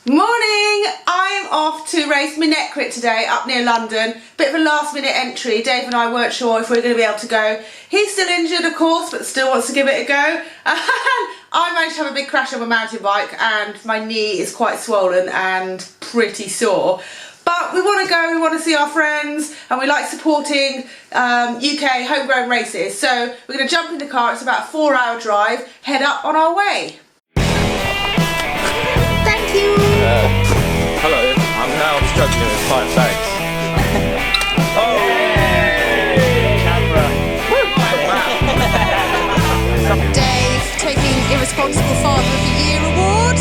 Morning! I'm off to race Minet Crit today up near London. Bit of a last minute entry. Dave and I weren't sure if we were going to be able to go. He's still injured of course, but still wants to give it a go. I managed to have a big crash on my mountain bike and my knee is quite swollen and pretty sore. But we want to go, we want to see our friends, and we like supporting UK homegrown races. So we're going to jump in the car, it's about a 4-hour drive, head up on our way. Thank you! Hello, I'm now struggling with 5 bags. Oh! Camera! Dave taking Irresponsible Father of the Year award.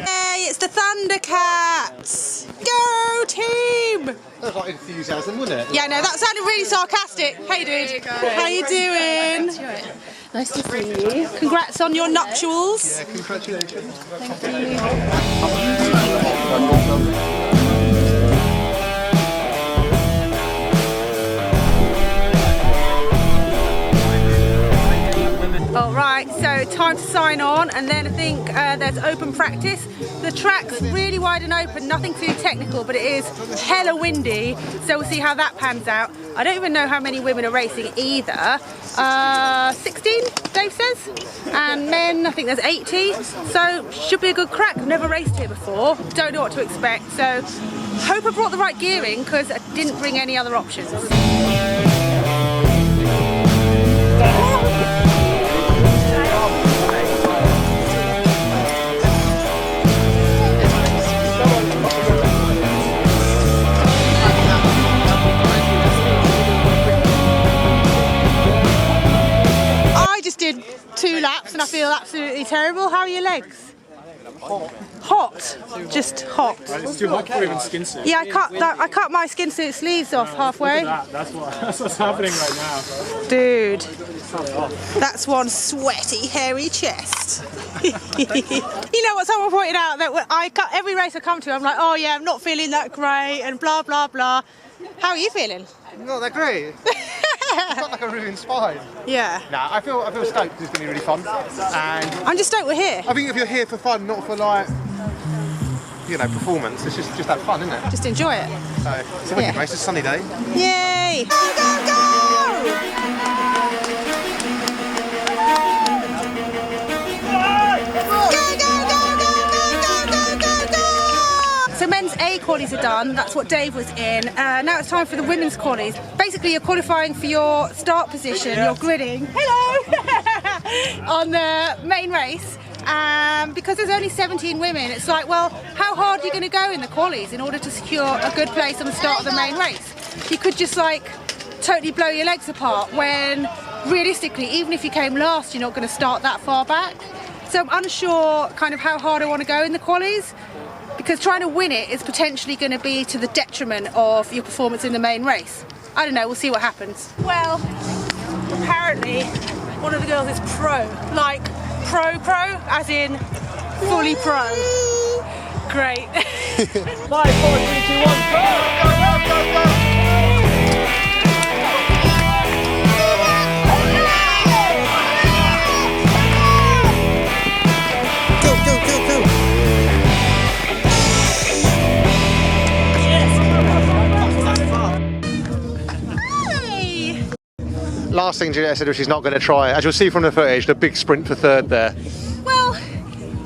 Hey, it's the Thundercats! Go team! That was like enthusiasm, wasn't it? Yeah, no, that sounded really sarcastic. Hey dude, how you doing? Nice to see you. Congrats on your nuptials. Yeah, congratulations. Thank you. Alright, so time to sign on, and then I think there's open practice. The track's really wide and open, nothing too technical, but it is hella windy, so we'll see how that pans out. I don't even know how many women are racing either. 16, Dave says, and men, I think there's 80, so should be a good crack. I've never raced here before, don't know what to expect, so hope I brought the right gearing because I didn't bring any other options. Did 2 laps and I feel absolutely terrible. How are your legs? Hot. Just hot. It's too hot for even skin suit. Yeah, I cut my skin suit sleeves off halfway. That's what's happening right now. Dude, that's one sweaty, hairy chest. You know what someone pointed out, that every race I come to, I'm like, oh yeah, I'm not feeling that great and blah blah blah. How are you feeling? Not that great. It's not like a ruined spine. Yeah. Nah, I feel stoked. It's going to be really fun. And I'm just stoked we're here. I think if you're here for fun, not for like, you know, performance, it's just have fun, isn't it? Just enjoy it. So it's a wicked race. It's a sunny day. Yay! Go go go! So men's A qualies are done, that's what Dave was in. Now it's time for the women's qualies. Basically you're qualifying for your start position, your gridding, hello, on the main race. Because there's only 17 women, it's like, well, how hard are you going to go in the qualies in order to secure a good place on the start of the main race? You could just like totally blow your legs apart when realistically, even if you came last, you're not going to start that far back. So I'm unsure kind of how hard I want to go in the qualies, because trying to win it is potentially going to be to the detriment of your performance in the main race. I don't know, we'll see what happens. Well, apparently one of the girls is pro, like pro, as in fully pro. Great. 5, 4, 3, 2, 1, go! Last thing Juliet said was she's not going to try it. As you'll see from the footage, the big sprint for third there. Well,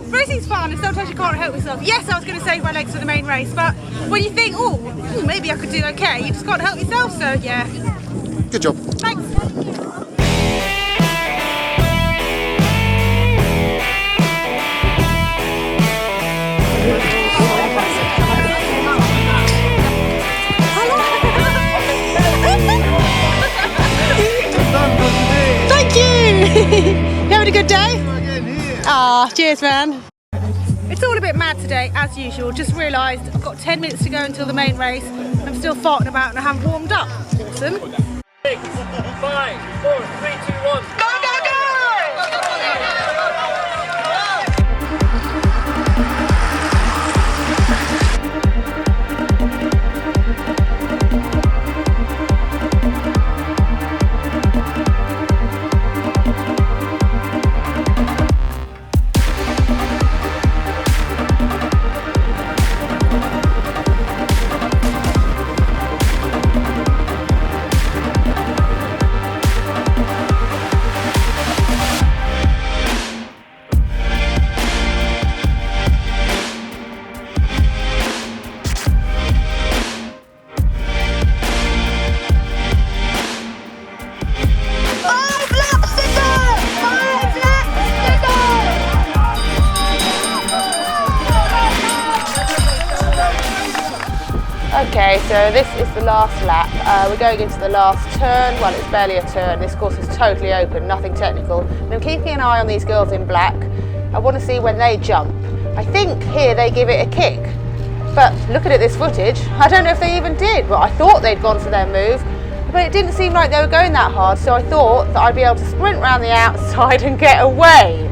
racing's fun and sometimes you can't help yourself. Yes, I was going to save my legs for the main race, but when you think, oh, maybe I could do okay, you just can't help yourself, so yeah. Good job. Thanks. Thank you! You having a good day? Ah, cheers man. It's all a bit mad today, as usual. Just realised I've got 10 minutes to go until the main race. I'm still farting about and I haven't warmed up. Awesome. 6, 5, 4, 3, 2, 1, Go, go, go! Okay, so this is the last lap. We're going into the last turn. Well, it's barely a turn. This course is totally open, nothing technical. And I'm keeping an eye on these girls in black. I want to see when they jump. I think here they give it a kick. But looking at this footage, I don't know if they even did, but I thought they'd gone for their move. But it didn't seem like they were going that hard, so I thought that I'd be able to sprint around the outside and get away.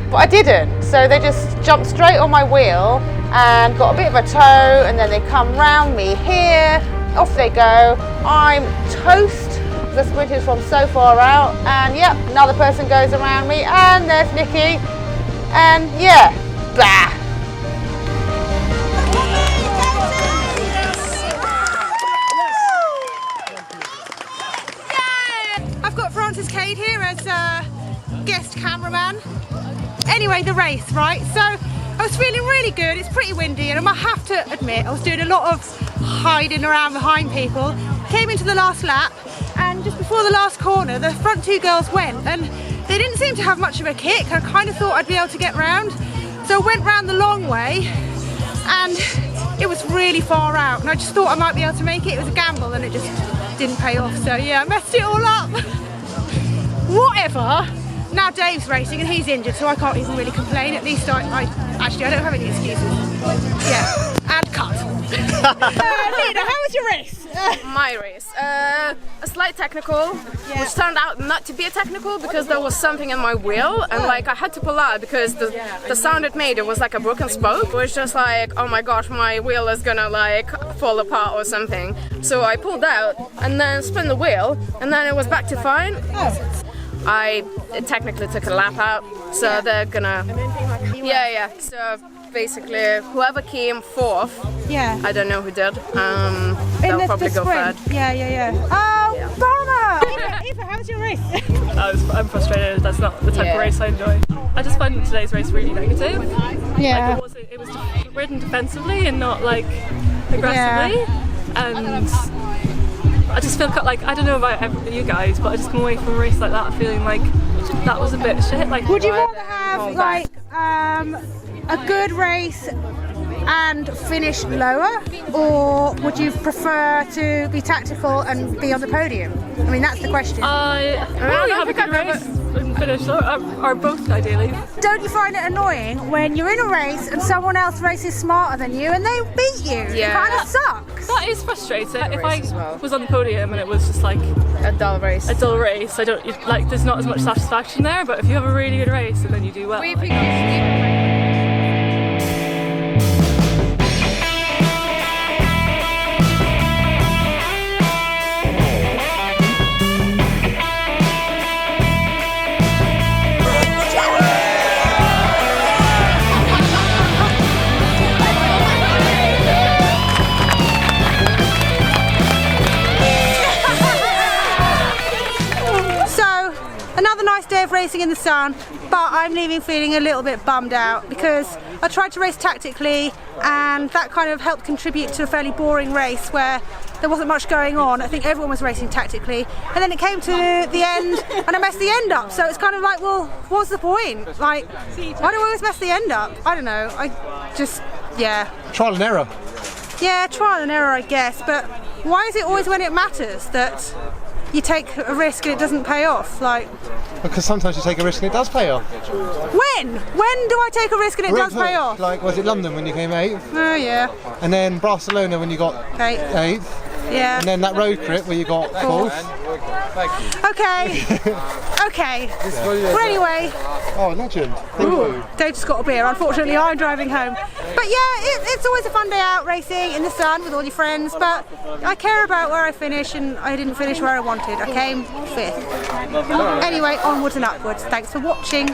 But I didn't, so they just jumped straight on my wheel and got a bit of a toe, and then they come round me here, off they go. I'm toast, the sprinters from so far out, and yep, another person goes around me, and there's Nikki, and yeah, bah. I've got Francis Cade here as guest cameraman. Anyway, the race, right? So I was feeling really good. It's pretty windy, and I have to admit I was doing a lot of hiding around behind people. Came into the last lap, and just before the last corner, the front two girls went, and they didn't seem to have much of a kick. I kind of thought I'd be able to get round, so I went round the long way, and it was really far out, and I just thought I might be able to make it. It was a gamble, and it just didn't pay off. So yeah, I messed it all up. Whatever. Now Dave's racing and he's injured, so I can't even really complain. At least I don't have any excuses. Yeah, and cut. Lena, how was your race? My race, a slight technical, which turned out not to be a technical because there was something in my wheel, and like I had to pull out because the sound it made, it was like a broken spoke. It was just like, oh my gosh, my wheel is gonna like fall apart or something. So I pulled out and then spun the wheel, and then it was back to fine. I technically took a lap out, so they're gonna, so basically whoever came fourth, I don't know who did, they'll probably go third. Oh, bummer! Eva, how was your race? I'm frustrated, that's not the type of race I enjoy. I just find today's race really negative. Yeah. Like it was ridden defensively and not like aggressively, and I just feel like, I don't know about you guys, but I just come away from a race like that feeling like that was a bit shit. Like, would you rather have like a good race and finish lower, or would you prefer to be tactical and be on the podium? I mean, that's the question. I really have a good race and finish lower, or both ideally. Don't you find it annoying when you're in a race and someone else races smarter than you and they beat you? It kind of sucks. That is frustrating. If I was on the podium and it was just like a dull race, I don't like. There's not as much satisfaction there. But if you have a really good race and then you do well. Another nice day of racing in the sun, but I'm leaving feeling a little bit bummed out because I tried to race tactically, and that kind of helped contribute to a fairly boring race where there wasn't much going on. I think everyone was racing tactically, and then it came to the end and I messed the end up, so it's kind of like, well, what's the point? Like, why do I always mess the end up? I don't know, Trial and error. Yeah, trial and error, I guess, but why is it always when it matters that you take a risk and it doesn't pay off? Like, because sometimes you take a risk and it does pay off. When? When do I take a risk and it does pay off? Like, was it London when you came 8th? Oh yeah. And then Barcelona when you got 8th. Yeah. And then that road crit where you got 4th. Okay. Okay. Well, anyway. Oh, legend. Dave just got a beer. Unfortunately, I'm driving home. But yeah, it's always a fun day out racing in the sun with all your friends. But I care about where I finish, and I didn't finish where I wanted. I came 5th. Anyway, onwards and upwards. Thanks for watching.